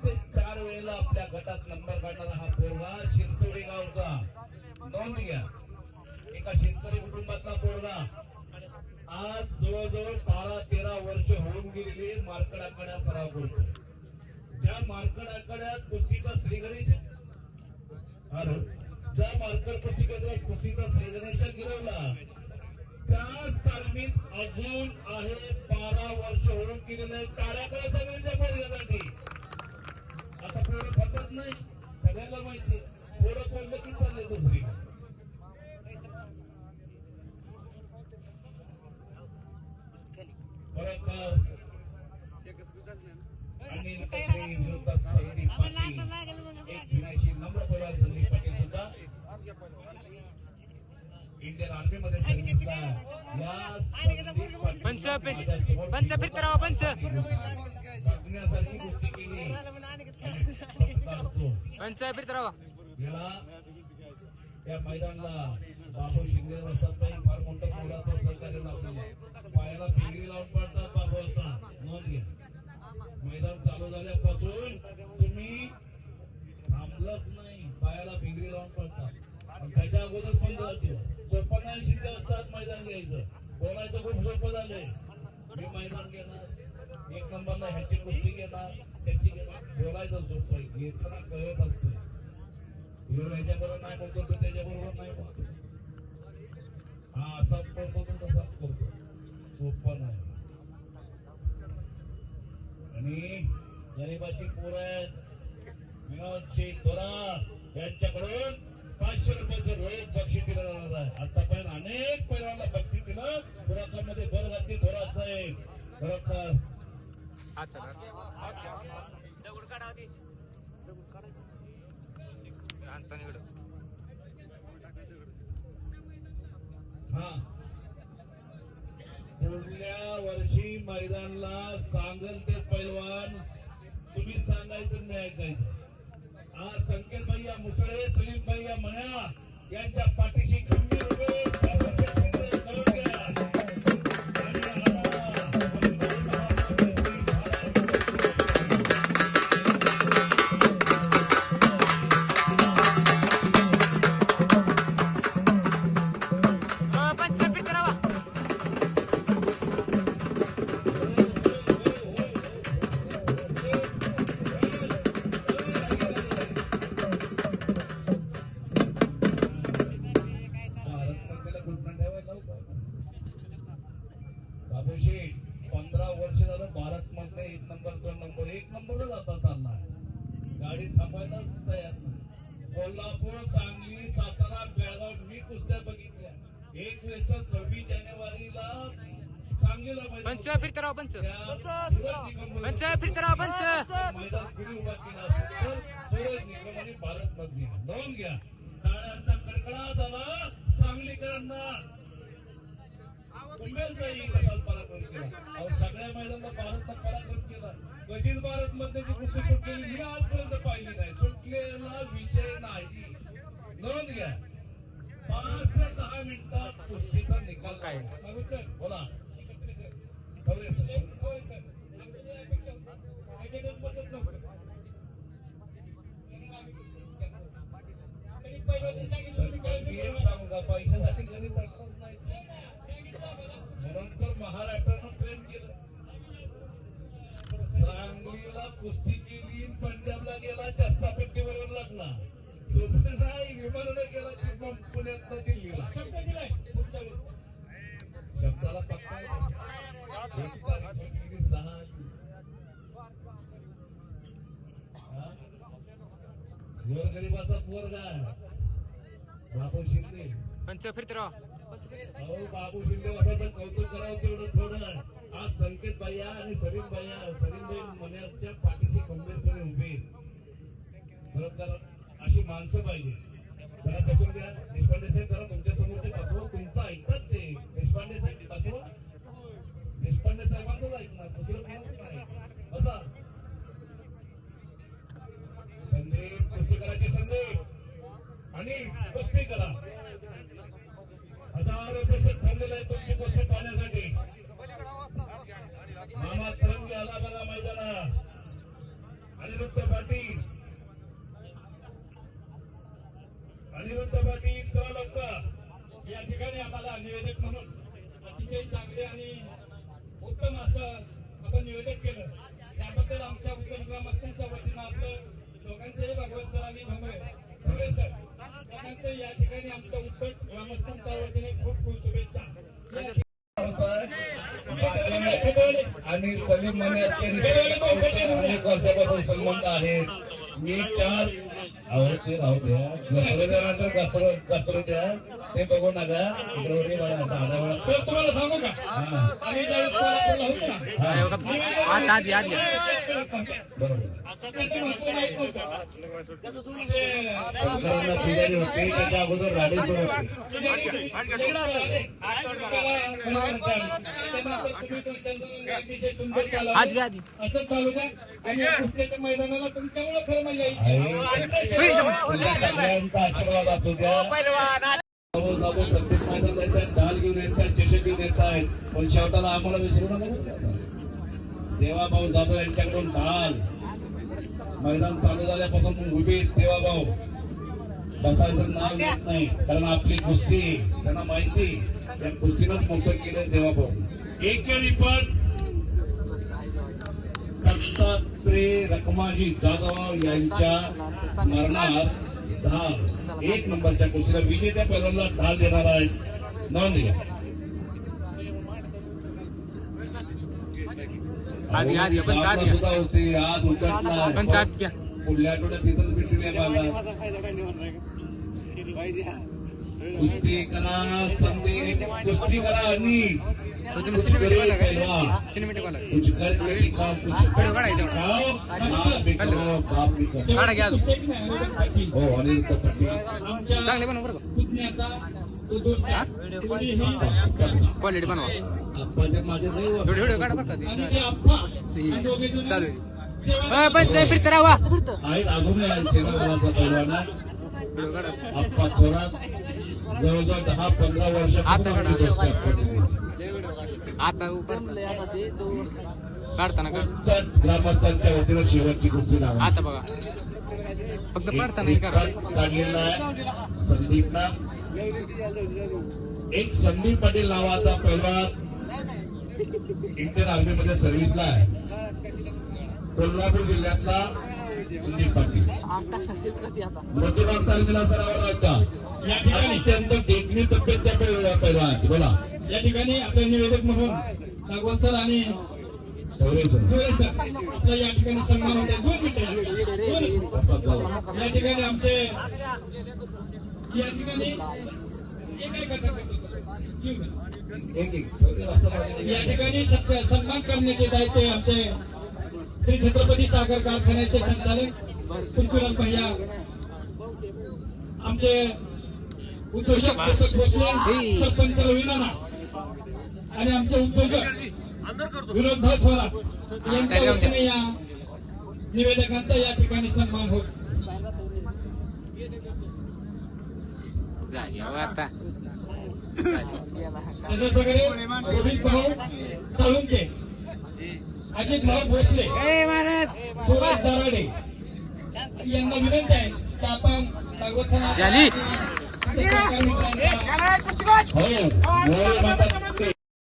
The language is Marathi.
ते 4 वेळेला आपल्या गटात नंबर काढणारा हा पोरगा शिरतोडी गावचा. नोंद घ्या, एका शेतकरी कुटुंबातला पोरगा. आज जवळजवळ 12-13 वर्ष होऊन गेलेली मार्कड आखाड्या सराव करतो. ज्या मार्कड आखाड्यात कुस्तीचा श्रीगणेश ज्या मार्कड कुस्तीचा श्रीगणेश गिरवला त्याच तालमीत अजून आहे 12 वर्ष होऊन गेलेले कार्याकडे सगळ्यांच्या पोरग्यासाठी. आता पोरं फटत नाही, सगळ्याला माहिती. पोरं कोणलं की चालले दुसरी इंडियन आर्मी मध्ये पंच फिरतराव पंच गोष्टी केली. पंच फिरतराव त्या मैदानाला बाबू शिंदे असतात नाही, फार मोठा पोराचा सहकार्य नसतो. पायाला पिंगरी लावून पडतात बाबू असता. नोंद घ्या, मैदान चालू झाल्यापासून तुम्ही थांबलंच नाही, पायाला पिंगरी लावून पडतात. त्याच्या अगोदर पण सोपं नाही, शिंदे असतात मैदान घ्यायचं. बोलायचं खूप सोपं झालंय. मी मैदान घेणार, 1 नंबरला ह्याची कुस्ती घेणार, त्याची घेणार. बोलायचं सोपं, घेताना कळत असतं. याच्याबरोबर नाही बोलतो तो त्याच्याबरोबर नाही बोलतो. हा असाच करतो तो तसाच करतो, सोपं नाही. आणि गरीबाची पोरं आहेत, विनोदची थोरात यांच्याकडून 500 रुपयाचं रोज बक्षीस दिलं जाणार आहे. आतापर्यंत अनेक पैलवानला बक्षीस दिलं. पुरातमध्ये बरगाती थोरात आहे. खरोखर हा पुढल्या वर्षी मैदानला सांगल ते पैलवान तुम्ही सांगायचं नाही ऐकायचं. आज संकेत भैया मुसळे, सलीम भैया मण्या यांच्या पाठीशी खंबीर उभे बाबूशी 15 वर्ष झालं भारत मध्ये 1 नंबर 2 नंबर 1 नंबरच आता चालणार. गाडी थांबायलाच तयार नाही. कोल्हापूर, सांगली, सातारा, बेळगाव मी कुस्त्या बघितल्या. 1 वेळेस 26 जानेवारीला सांगलीला पंच फिरतराव पंच पंच फिरतराव पंच मैदान कुणी उभा केला असेल सूरज निकम आणि भारत मध्ये. नोंद घ्या, टाळ्यांचा कडकडाट झाला सांगलीकरांना. पराक्रम केला. सगळ्या मैदानाला भारतचा पराक्रम केला. कधीच भारत मध्ये जी कुस्ती सुटलेली मी आजपर्यंत पाहिली नाही. सुटलेला विषय नाही. नोंद घ्या, 5 ते 10 मिनिटात कुस्तीचा निकाल काय बोला. पैशासाठी गणित नाही म्हणून तर महाराष्ट्रानं प्रेम केलं. सांगलीला कुस्ती केली, पंजाबला गेला, जास्त पेटीवर लागला. सोपं नाही, विमानानं गेला की पुण्यात दिल्लीला. शब्द दिलाय शब्दाला पक्का. गोरगरिबाचा पोरगा बाबू शिंदे पंच फिरतराव. बाबू शिंदे असं कौतुक करावं तेवढं थोडं. आज संकेत भैया आणि सलीम भाई मण्याच्या पाठीशी खंबीरपणे उभे. खरोखर अशी माणसं पाहिजे. जरा बसून घ्या. देशपांडे साहेब जरा तुमच्या समोर ते बसवून तुमचं ऐकतात. ते देशपांडे साहेब बसवून देशपांडे साहेबांचंच ऐकणार, दुसरं कोणाच नाही. असा संदीप कुस्ती करायची. संदीप आणि कुस्ती करा. हजारो पैसे ठरलेले आहेत तुमची कुस्ती पाहण्यासाठी. मामा तरंगी आला बघा मैदानात. आणि निवेदन केलं त्याबद्दल आमच्या उत्तर ग्रामस्थांच्या वतीनं आपलं दोघांचेही भगवत सर आणि भोळे सर दोघांचे या ठिकाणी आमच्या उत्तर ग्रामस्थांच्या वतीने खूप खूप शुभेच्छा. आणि सलीम माने अनेक वर्षापासून संबंध आहेत. मी 4 आवडते राहू द्या कसरत द्या ते बघू नका तुम्हाला सांगू का होते त्याच्या अगोदर राडेश्वर असं तालुका आणि कुस्त्याच्या मैदानाला तुमच्यामुळे खरं म्हणजे आशीर्वाद असू द्या. प्रत्येक मैदानाच्या ढाल घेऊन येतात चषक घेऊन येत आहेत पण शेवटाला आम्हाला विसरू नका. देवाभाऊ जाधव यांच्याकडून ढाल मैदान चालू झाल्यापासून उभी देवाभाऊ बसायचं नाव घेत नाही कारण आपली कुस्ती त्यांना माहिती या कुस्तीनंच मोठं केलं देवाभाऊ. एकेरी पण दत्तात्रय रखमाजी जाधव यांच्या मरणात ढाल 1 नंबरच्या कुस्तीला विजेत्या पैलवानला ढाल देणार आहेत. नोंद घ्या. सुद्धा होते आज उतरला पुढल्या आठवड्यात तिथंच भेटूया मला कुस्ती करा संधी कुस्ती करा आणि चांगले बनव बरं क्वालिटी बनवा व्हिडिओ काढा बरं चालू आहे पंचायत फिरत राहा आहेत अजून पैलवाना आप्पा थोरात जवळजवळ 10-15 वर्ष आता काढताना ग्रामस्थांच्या वतीनं शेवटची कुस्ती लावा. आता बघा फक्त काढताना काढलेला आहे संदीपला. एक संदीप पाटील नावाचा पैलवान इंडियन आर्मीमध्ये सर्व्हिसला आहे. कोल्हापूर जिल्ह्यातला संदीप पाटील मधुराव तालमीला सरावा लागता. या ठिकाणी अत्यंत देखणी तब्येत त्या पैलवानाची. बोला. या ठिकाणी आपले निवेदक म्हणून नागवंत सर आणि आपला या ठिकाणी सन्मान होते. 2 मिनिटं या ठिकाणी आमचे या ठिकाणी या ठिकाणी सन्मान करण्याचे दायित्व आमचे श्री छत्रपती सागर कारखान्याचे संचालक पृथ्वीराज भैया आमचे उद्योजक सरपंच रवीनाना आणि आमचे उद्योजक विनोदभाई थोरात यांच्या वतीने या निवेदकांचा या ठिकाणी सन्मान होत. त्याच्याच प्रकारे रोहित भाऊ साळुंके अजित भाऊ भोसले सुभाष दराडे यांना विनंती आहे की आपण भागवत